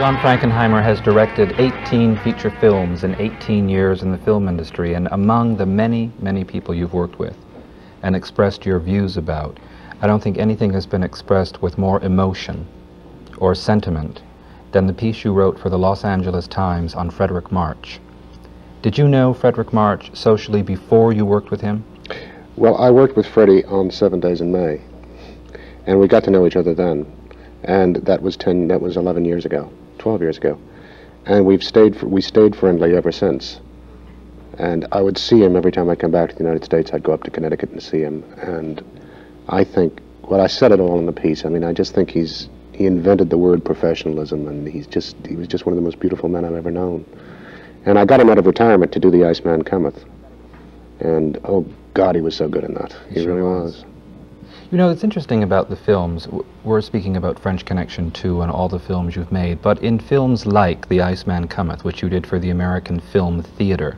John Frankenheimer has directed 18 feature films in 18 years in the film industry, and among the many, many people you've worked with and expressed your views about, I don't think anything has been expressed with more emotion or sentiment than the piece you wrote for the Los Angeles Times on Frederick March. Did you know Frederick March socially before you worked with him? Well, I worked with Freddie on 7 Days in May, and we got to know each other then, and that was 11 years ago, 12 years ago, and we stayed friendly ever since. And I would see him every time I come back to the United States. I'd go up to Connecticut and see him, and I think, well, I said it all in the piece. I mean, I just think he invented the word professionalism, and he was just one of the most beautiful men I've ever known. And I got him out of retirement to do The Iceman Cometh, and oh God, he was so good in that. He really was. You know, it's interesting about the films. We're speaking about French Connection 2 and all the films you've made, but in films like The Iceman Cometh, which you did for the American Film Theater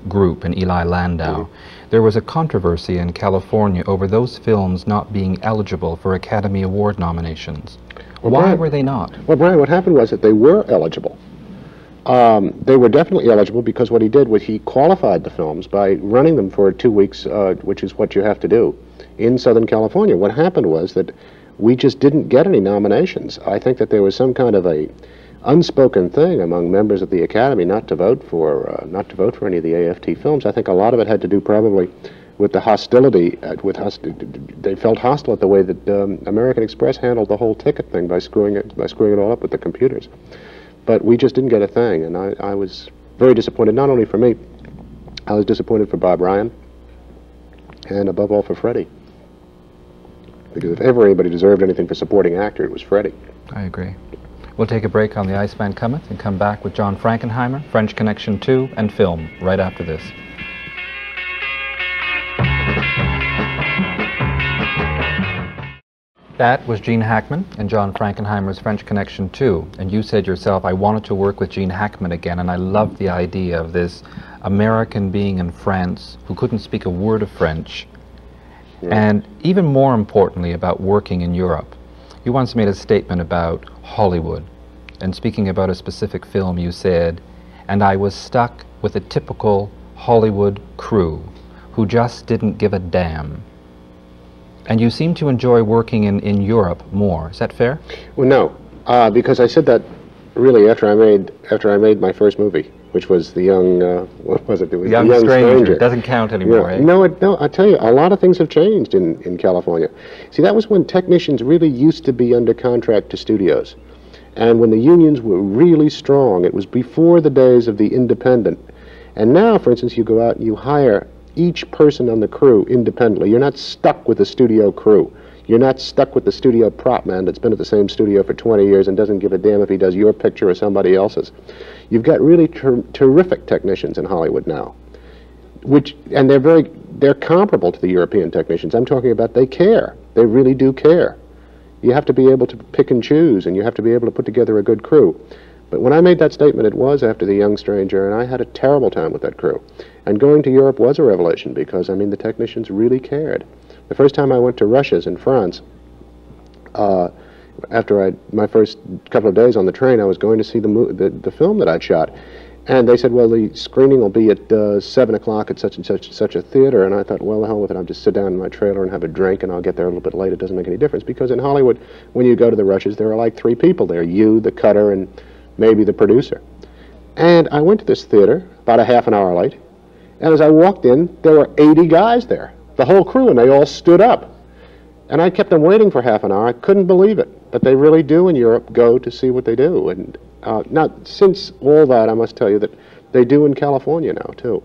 Group and Eli Landau, there was a controversy in California over those films not being eligible for Academy Award nominations. Well, why Brian, were they not? Well, Brian, what happened was that they were eligible. They were definitely eligible because what he did was he qualified the films by running them for 2 weeks, which is what you have to do, in Southern California. What happened was that we just didn't get any nominations. I think that there was some kind of a unspoken thing among members of the Academy not to vote for any of the AFT films. I think a lot of it had to do probably with the hostility. They felt hostile at the way that American Express handled the whole ticket thing by screwing it all up with the computers. But we just didn't get a thing, and I was very disappointed. Not only for me, I was disappointed for Bob Ryan, and above all for Freddie. Because if ever anybody deserved anything for supporting actor, it was Freddie. I agree. We'll take a break on The Iceman Cometh and come back with John Frankenheimer, French Connection 2, and film right after this. That was Gene Hackman and John Frankenheimer's French Connection 2. And you said yourself, I wanted to work with Gene Hackman again, and I loved the idea of this American being in France who couldn't speak a word of French. Yeah. And even more importantly, about working in Europe. You once made a statement about Hollywood, and speaking about a specific film, you said, and I was stuck with a typical Hollywood crew who just didn't give a damn. And you seem to enjoy working in Europe more. Is that fair? Well, no, because I said that really after I made my first movie, which was the young what was it? It was Young Stranger. It doesn't count anymore. Yeah. No, I tell you, a lot of things have changed in California. See, that was when technicians really used to be under contract to studios, and when the unions were really strong. It was before the days of the independent. And now, for instance, you go out and you hire each person on the crew independently. You're not stuck with a studio crew. You're not stuck with the studio prop man that's been at the same studio for 20 years and doesn't give a damn if he does your picture or somebody else's. You've got really terrific technicians in Hollywood now, and they're comparable to the European technicians. I'm talking about they care. They really do care. You have to be able to pick and choose, and you have to be able to put together a good crew. But when I made that statement, it was after The Young Stranger, and I had a terrible time with that crew. And going to Europe was a revelation because, I mean, the technicians really cared. The first time I went to Russia's in France, after my first couple of days on the train, I was going to see the film that I'd shot. And they said, well, the screening will be at 7 o'clock at such and such a theater. And I thought, well, the hell with it. I'll just sit down in my trailer and have a drink, and I'll get there a little bit late. It doesn't make any difference. Because in Hollywood, when you go to the Russia's, there are like 3 people there. You, the cutter, and maybe the producer. And I went to this theater about a half an hour late. And as I walked in, there were 80 guys there, the whole crew, and they all stood up. And I kept them waiting for half an hour. I couldn't believe it. But they really do in Europe go to see what they do. And now, since all that, I must tell you that they do in California now, too.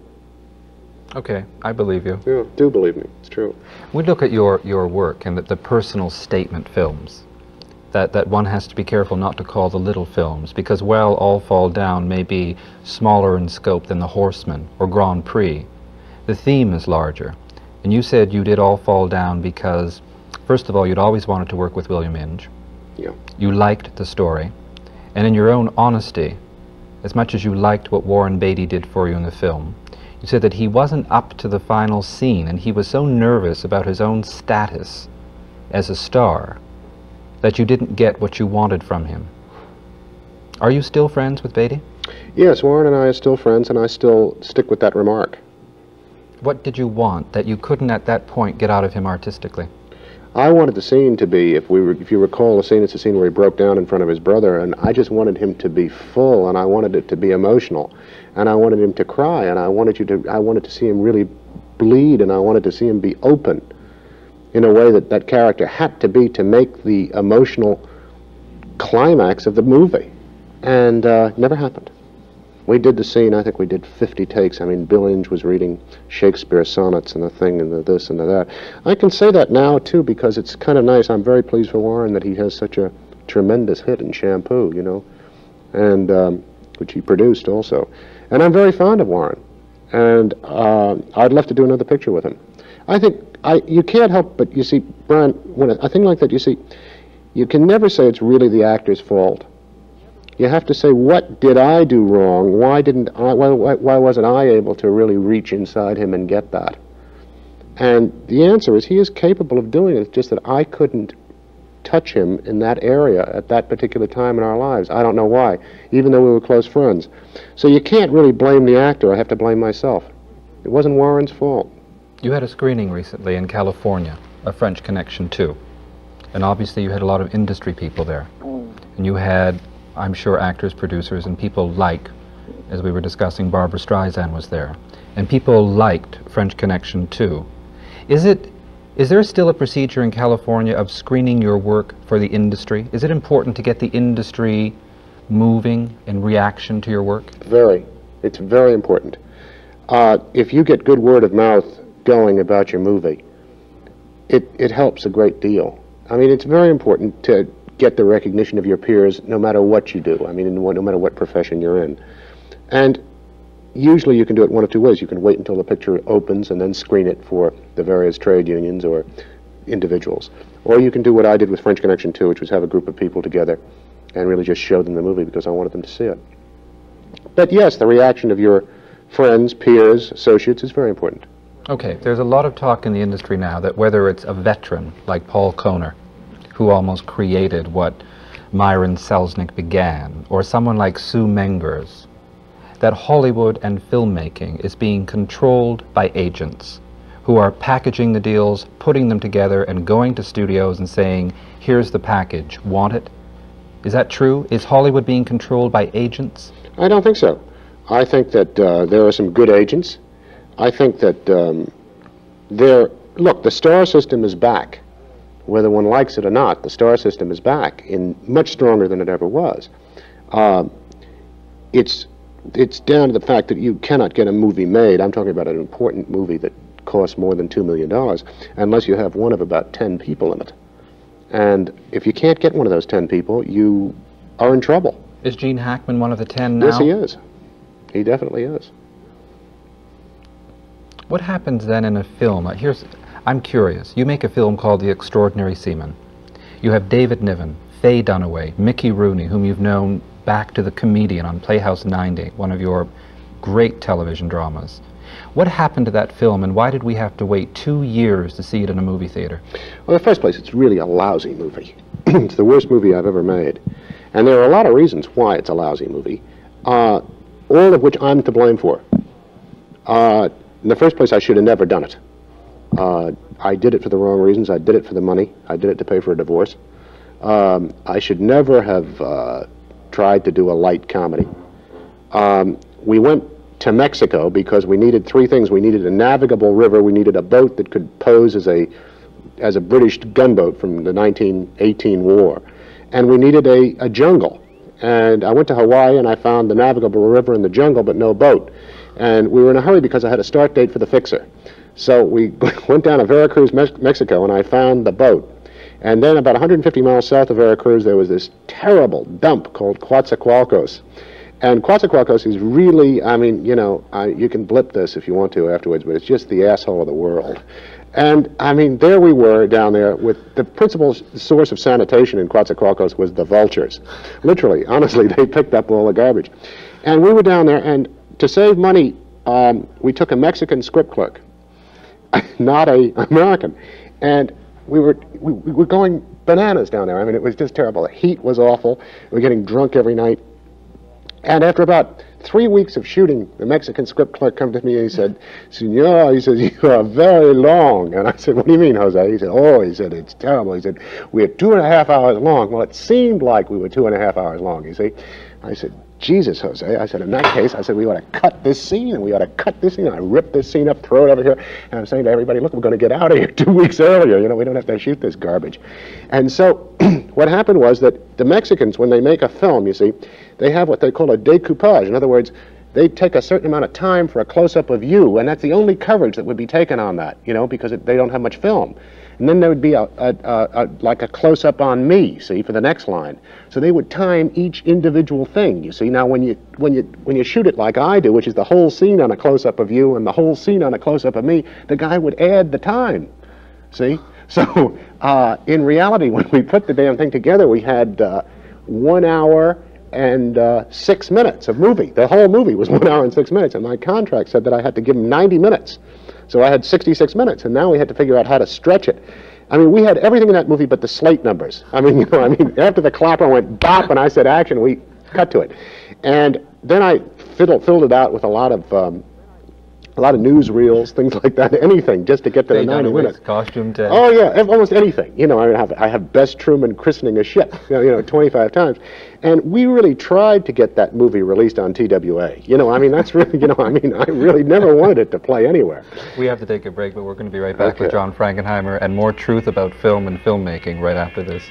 Okay, I believe you. Yeah, do believe me. It's true. We look at your work and the personal statement films that one has to be careful not to call the little films, because while All Fall Down may be smaller in scope than The Horseman or Grand Prix, the theme is larger. And you said you did All Fall Down because, first of all, you'd always wanted to work with William Inge. Yeah. You liked the story. And in your own honesty, as much as you liked what Warren Beatty did for you in the film, you said that he wasn't up to the final scene, and he was so nervous about his own status as a star that you didn't get what you wanted from him. Are you still friends with Beatty? Yes, Warren and I are still friends, and I still stick with that remark. What did you want that you couldn't at that point get out of him artistically? I wanted the scene to be, if you recall the scene, it's a scene where he broke down in front of his brother, and I just wanted him to be full, and I wanted it to be emotional, and I wanted him to cry, and I wanted to see him really bleed, and I wanted to see him be open in a way that that character had to be to make the emotional climax of the movie, and it never happened. We did the scene, I think we did 50 takes. I mean, Bill Inge was reading Shakespeare sonnets and the thing and the this and the that. I can say that now, too, because it's kind of nice. I'm very pleased for Warren that he has such a tremendous hit in Shampoo, you know, and which he produced also. And I'm very fond of Warren, and I'd love to do another picture with him. I think you can't help but, you see, Brian, when a thing like that, you see, you can never say it's really the actor's fault. You have to say, what did I do wrong? Why wasn't I able to really reach inside him and get that? And the answer is he is capable of doing it. It's just that I couldn't touch him in that area at that particular time in our lives. I don't know why, even though we were close friends. So you can't really blame the actor. I have to blame myself. It wasn't Warren's fault. You had a screening recently in California, A French Connection 2. And obviously you had a lot of industry people there. And you had, I'm sure, actors, producers, and people like, as we were discussing, Barbra Streisand was there. And people liked French Connection 2. Is there still a procedure in California of screening your work for the industry? Is it important to get the industry moving in reaction to your work? Very. It's very important. If you get good word of mouth going about your movie, it helps a great deal. I mean, it's very important to get the recognition of your peers no matter what you do. I mean, no matter what profession you're in. And usually you can do it one of two ways. You can wait until the picture opens and then screen it for the various trade unions or individuals. Or you can do what I did with French Connection 2, which was have a group of people together and really just show them the movie because I wanted them to see it. But yes, the reaction of your friends, peers, associates is very important. Okay, there's a lot of talk in the industry now that whether it's a veteran like Paul Kohner, who almost created what Myron Selznick began, or someone like Sue Mengers, that Hollywood and filmmaking is being controlled by agents who are packaging the deals, putting them together, and going to studios and saying, here's the package, want it? Is that true? Is Hollywood being controlled by agents? I don't think so. I think that there are some good agents. I think that look, the star system is back. Whether one likes it or not, the star system is back, in much stronger than it ever was. It's down to the fact that you cannot get a movie made. I'm talking about an important movie that costs more than $2 million, unless you have one of about 10 people in it. And if you can't get one of those 10 people, you are in trouble. Is Gene Hackman one of the 10 now? Yes, he is. He definitely is. What happens then in a film? I'm curious. You make a film called The Extraordinary Seaman. You have David Niven, Faye Dunaway, Mickey Rooney, whom you've known back to The Comedian on Playhouse 90, one of your great television dramas. What happened to that film, and why did we have to wait 2 years to see it in a movie theater? Well, in the first place, it's really a lousy movie. It's the worst movie I've ever made. And there are a lot of reasons why it's a lousy movie, all of which I'm to blame for. In the first place, I should have never done it. I did it for the wrong reasons. I did it for the money. I did it to pay for a divorce. I should never have tried to do a light comedy. We went to Mexico because we needed three things. We needed a navigable river. We needed a boat that could pose as a British gunboat from the 1918 war. And we needed a jungle. And I went to Hawaii and I found the navigable river and the jungle, but no boat. And we were in a hurry because I had a start date for the fixer. So we went down to Veracruz, Mexico, and I found the boat. And then about 150 miles south of Veracruz, there was this terrible dump called Coatzacoalcos. And Coatzacoalcos is really, I mean, you know, you can blip this if you want to afterwards, but it's just the asshole of the world. And, I mean, there we were down there with the principal source of sanitation in Coatzacoalcos was the vultures. Literally, honestly, they picked up all the garbage. And we were down there, and to save money, we took a Mexican script clerk, not an American. And we were going bananas down there. I mean, it was just terrible. The heat was awful. We were getting drunk every night. And after about 3 weeks of shooting, the Mexican script clerk came to me and he said, "Senor," he says, "you are very long." And I said, "What do you mean, Jose?" He said, "Oh," he said, "it's terrible." He said, "We're 2.5 hours long." Well, it seemed like we were 2.5 hours long, you see. I said, "Jesus, Jose," I said, "in that case," I said, "we ought to cut this scene, and we ought to cut this scene." I ripped this scene up, throw it over here, and I'm saying to everybody, "Look, we're going to get out of here 2 weeks earlier. You know, we don't have to shoot this garbage." And so what happened was that the Mexicans, when they make a film, you see, they have what they call a decoupage. In other words, they take a certain amount of time for a close-up of you, and that's the only coverage that would be taken on that, you know, because they don't have much film. And then there would be like a close-up on me, see, for the next line. So they would time each individual thing, you see. Now, when you shoot it like I do, which is the whole scene on a close-up of you and the whole scene on a close-up of me, the guy would add the time, see. So in reality, when we put the damn thing together, we had 1 hour and 6 minutes of movie. The whole movie was 1 hour and 6 minutes, and my contract said that I had to give him 90 minutes. So I had 66 minutes, and now we had to figure out how to stretch it. I mean, we had everything in that movie but the slate numbers. I mean, you know, after the clapper went bop and I said action, we cut to it. And then I filled it out with a lot of newsreels, things like that, anything, just to get to the 90 minutes. Costume test. Oh yeah, almost anything. You know, I have Bess Truman christening a ship, you know, 25 times. And we really tried to get that movie released on TWA. You know, I mean, that's really, you know, I mean, I really never wanted it to play anywhere. We have to take a break, but we're going to be right back with John Frankenheimer and more truth about film and filmmaking right after this.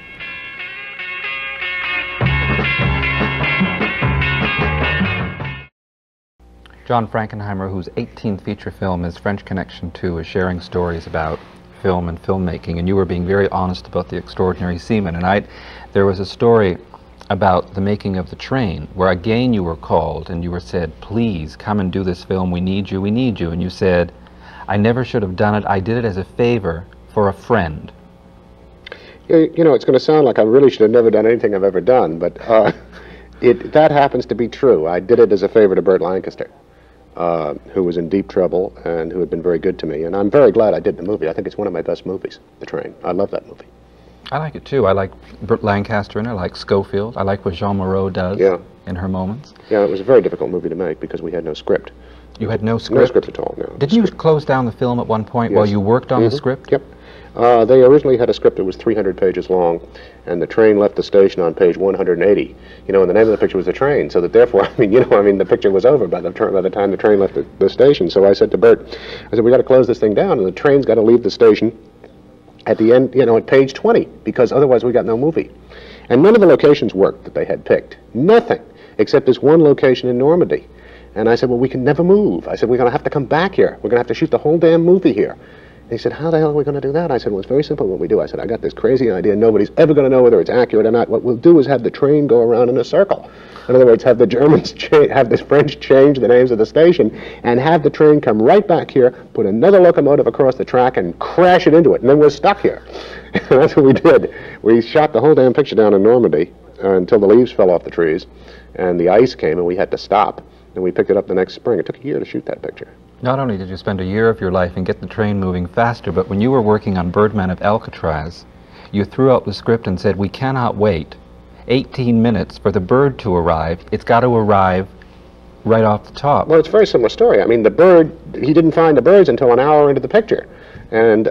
John Frankenheimer, whose 18th feature film is French Connection 2, is sharing stories about film and filmmaking, and you were being very honest about The Extraordinary Seaman. And there was a story about the making of The Train, where again you were called and you were said, "Please come and do this film, we need you, we need you." And you said, "I never should have done it, I did it as a favor for a friend." You know, it's going to sound like I really should have never done anything I've ever done, but that happens to be true. I did it as a favor to Burt Lancaster, who was in deep trouble and who had been very good to me. And I'm very glad I did the movie. I think it's one of my best movies, The Train. I love that movie. I like it too. I like Burt Lancaster in it, I like Schofield, I like what Jean Moreau does in her moments. Yeah, it was a very difficult movie to make because we had no script. You had no script? No script at all, no. Didn't you close down the film at one point while you worked on the script? Yep. They originally had a script that was 300 pages long, and the train left the station on page 180. You know, and the name of the picture was The Train, so that therefore, I mean, you know, I mean, the picture was over by the time the train left the station. So I said to Bert, I said, "We got to close this thing down, and the train's got to leave the station at the end, you know, at page 20, because otherwise we got no movie." And none of the locations worked that they had picked. Nothing, except this one location in Normandy. And I said, "Well, we can never move." I said, "We're going to have to come back here. We're going to have to shoot the whole damn movie here." He said, "How the hell are we going to do that?" I said, "Well, it's very simple what we do." I said, "I got this crazy idea. Nobody's ever going to know whether it's accurate or not. What we'll do is have the train go around in a circle. In other words, have the Germans have the French change the names of the station, and have the train come right back here, put another locomotive across the track, and crash it into it, and then we're stuck here." And that's what we did. We shot the whole damn picture down in Normandy until the leaves fell off the trees, and the ice came, and we had to stop. And we picked it up the next spring. It took a year to shoot that picture. Not only did you spend a year of your life and get the train moving faster, but when you were working on Birdman of Alcatraz, you threw out the script and said, "We cannot wait 18 minutes for the bird to arrive. It's got to arrive right off the top." Well, it's a very similar story. I mean, the bird, he didn't find the birds until an hour into the picture. And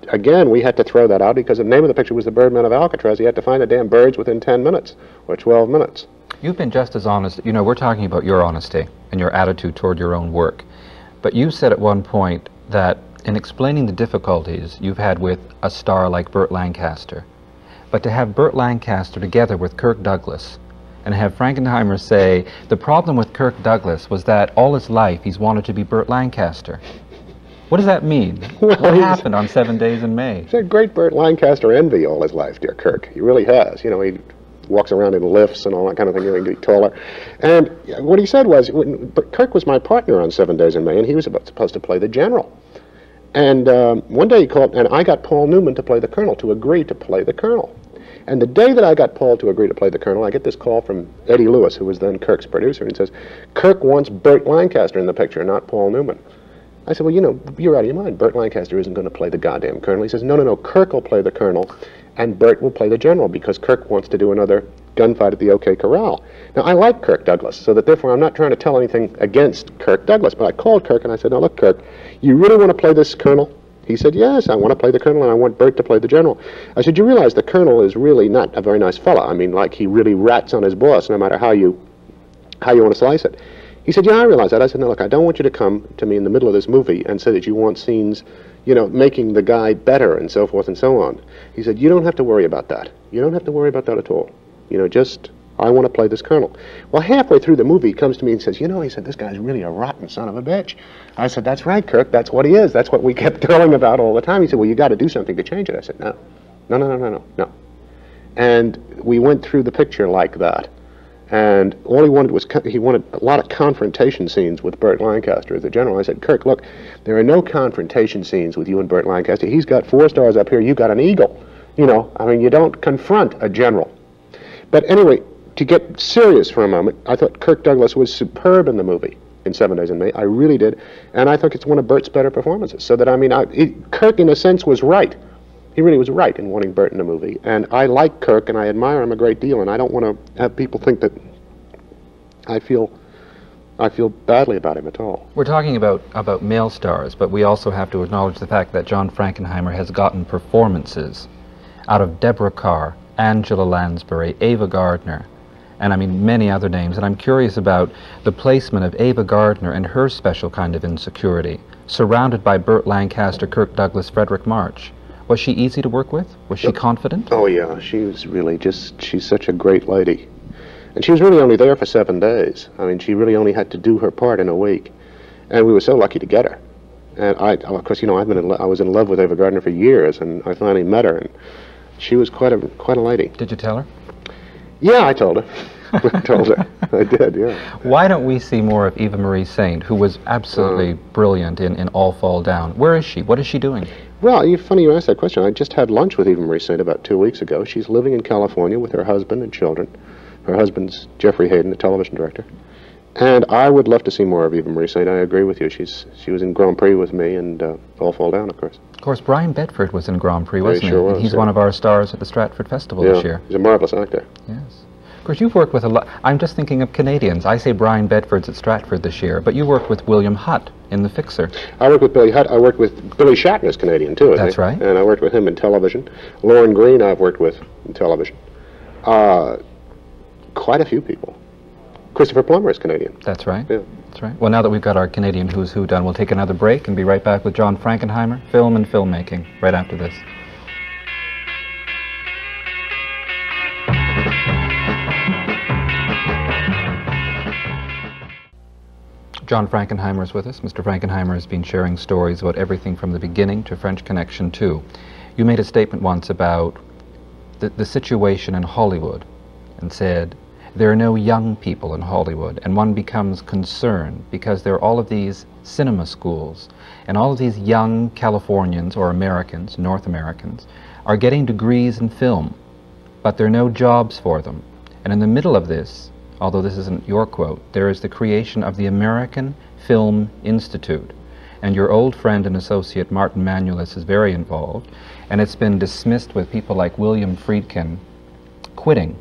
again, we had to throw that out because the name of the picture was The Birdman of Alcatraz. He had to find the damn birds within 10 minutes or 12 minutes. You've been just as honest. You know, we're talking about your honesty and your attitude toward your own work. But you said at one point that in explaining the difficulties you've had with a star like Burt Lancaster, but to have Burt Lancaster together with Kirk Douglas and have Frankenheimer say the problem with Kirk Douglas was that all his life he's wanted to be Burt Lancaster. What does that mean? Well, what happened on 7 Days in May? He's had great Burt Lancaster envy all his life, dear Kirk. He really has. You know, he walks around in lifts and all that kind of thing, you know, he can be taller. And what he said was, Kirk was my partner on 7 Days in May, and he was supposed to play the general. And one day he called, and I got Paul Newman to play the colonel, to agree to play the colonel. And the day that I got Paul to agree to play the colonel, I get this call from Eddie Lewis, who was then Kirk's producer, and he says, "Kirk wants Burt Lancaster in the picture, not Paul Newman." I said, "Well, you know, you're out of your mind. Burt Lancaster isn't going to play the goddamn colonel." He says, "No, no, no, Kirk will play the colonel, and Burt will play the general, because Kirk wants to do another gunfight at the OK Corral. Now, I like Kirk Douglas, so that therefore I'm not trying to tell anything against Kirk Douglas, but I called Kirk and I said, now look, Kirk, you really want to play this colonel? He said, yes, I want to play the colonel and I want Bert to play the general. I said, you realize the colonel is really not a very nice fella. I mean, like, he really rats on his boss no matter how you want to slice it. He said, yeah, I realize that. I said, no, look, I don't want you to come to me in the middle of this movie and say that you want scenes, you know, making the guy better and so forth and so on. He said, you don't have to worry about that. You don't have to worry about that at all. You know, just, I want to play this colonel. Well, halfway through the movie, he comes to me and says, you know, he said, this guy's really a rotten son of a bitch. I said, that's right, Kirk, that's what he is. That's what we kept telling about all the time. He said, well, you got to do something to change it. I said, no. And we went through the picture like that. And all he wanted was, he wanted a lot of confrontation scenes with Burt Lancaster as the general. I said, Kirk, look, there are no confrontation scenes with you and Burt Lancaster. He's got 4 stars up here, you got an eagle. You know, I mean, you don't confront a general. But anyway, to get serious for a moment, I thought Kirk Douglas was superb in the movie in 7 Days in May. I really did. And I think it's one of Burt's better performances. So that, I mean, Kirk, in a sense, was right. He really was right in wanting Burt in the movie. And I like Kirk, and I admire him a great deal, and I don't want to have people think that I feel badly about him at all. We're talking about male stars, but we also have to acknowledge the fact that John Frankenheimer has gotten performances out of Deborah Kerr, Angela Lansbury, Ava Gardner, and I mean many other names. And I'm curious about the placement of Ava Gardner and her special kind of insecurity, surrounded by Burt Lancaster, Kirk Douglas, Frederick March. Was she easy to work with? Was she confident? Oh yeah, she was really just, she's such a great lady. And she was really only there for 7 days. I mean, she really only had to do her part in a week. And we were so lucky to get her. And of course, you know, I was in love with Ava Gardner for years, and I finally met her, and she was quite a lady. Did you tell her? Yeah, I told her. I told her. I did, yeah. Why don't we see more of Eva Marie Saint, who was absolutely brilliant in All Fall Down? Where is she? What is she doing? Well, funny you asked that question. I just had lunch with Eva Marie Saint about 2 weeks ago. She's living in California with her husband and children. Her husband's Jeffrey Hayden, the television director. And I would love to see more of Eva Marie Saint. I agree with you. She was in Grand Prix with me, and All Fall Down, of course. Of course, Brian Bedford was in Grand Prix, wasn't he? Sure was, He's one of our stars at the Stratford Festival this year. He's a marvelous actor. Yes. Of course, you've worked with a lot. I'm just thinking of Canadians. I say Brian Bedford's at Stratford this year, but you worked with William Hutt in The Fixer. I worked with Billy Hutt. I worked with Billy Shatner's Canadian, too, I think. That's right. And I worked with him in television. Lauren Green I've worked with in television. Quite a few people. Christopher Plummer is Canadian. That's right. Yeah. That's right. Well, now that we've got our Canadian Who's Who done, we'll take another break and be right back with John Frankenheimer, film and filmmaking, right after this. John Frankenheimer is with us. Mr. Frankenheimer has been sharing stories about everything from the beginning to French Connection 2. You made a statement once about the situation in Hollywood and said, there are no young people in Hollywood, and one becomes concerned because there are all of these cinema schools, and all of these young Californians or Americans, North Americans, are getting degrees in film, but there are no jobs for them. And in the middle of this, although this isn't your quote, there is the creation of the American Film Institute. And your old friend and associate Martin Manulis is very involved, and it's been dismissed with people like William Friedkin quitting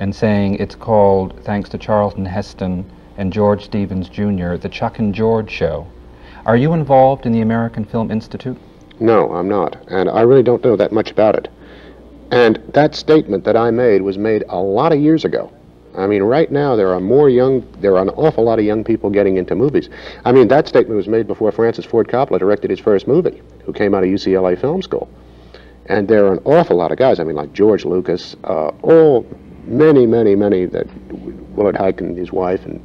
and saying it's called, thanks to Charlton Heston and George Stevens Jr., the Chuck and George Show. Are you involved in the American Film Institute? No, I'm not, and I really don't know that much about it. And that statement that I made was made a lot of years ago. I mean, right now there are an awful lot of young people getting into movies. I mean, that statement was made before Francis Ford Coppola directed his first movie, who came out of UCLA Film School. And there are an awful lot of guys, I mean, like George Lucas, many, that Willard Huyck and his wife, and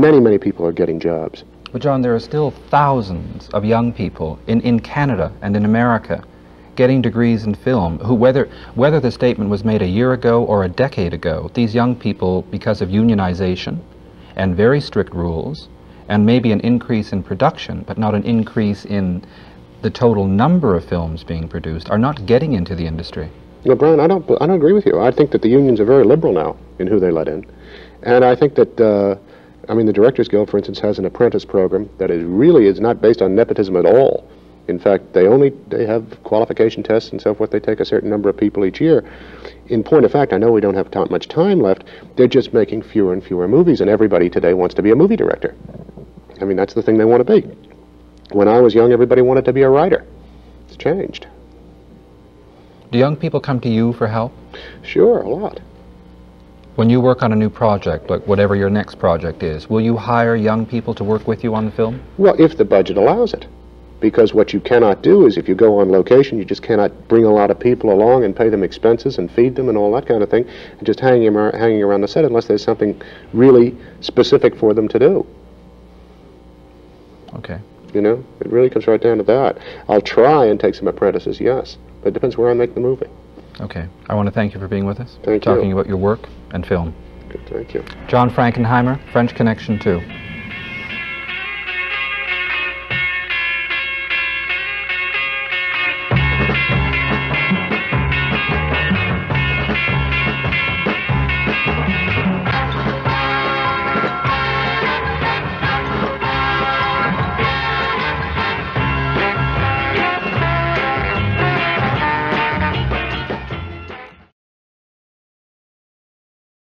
many people are getting jobs. But John, there are still thousands of young people in Canada and in America getting degrees in film, who, whether the statement was made a year ago or a decade ago, these young people, because of unionization and very strict rules, and maybe an increase in production, but not an increase in the total number of films being produced, are not getting into the industry. No, Brian, I don't agree with you. I think that the unions are very liberal now in who they let in. And I think that, I mean, the Directors Guild, for instance, has an apprentice program that is not based on nepotism at all. In fact, they have qualification tests and so forth. They take a certain number of people each year. In point of fact, I know we don't have much time left. They're just making fewer and fewer movies, and everybody today wants to be a movie director. I mean, that's the thing they want to be. When I was young, everybody wanted to be a writer. It's changed. Do young people come to you for help? Sure, a lot. When you work on a new project, like whatever your next project is, will you hire young people to work with you on the film? Well, if the budget allows it. Because what you cannot do is, if you go on location, you just cannot bring a lot of people along and pay them expenses and feed them and all that kind of thing, and just hanging around the set unless there's something really specific for them to do. Okay. You know, it really comes right down to that. I'll try and take some apprentices, yes, but it depends where I make the movie. Okay. I want to thank you for being with us. Thank you. Talking about your work and film. Good, thank you. John Frankenheimer, French Connection 2.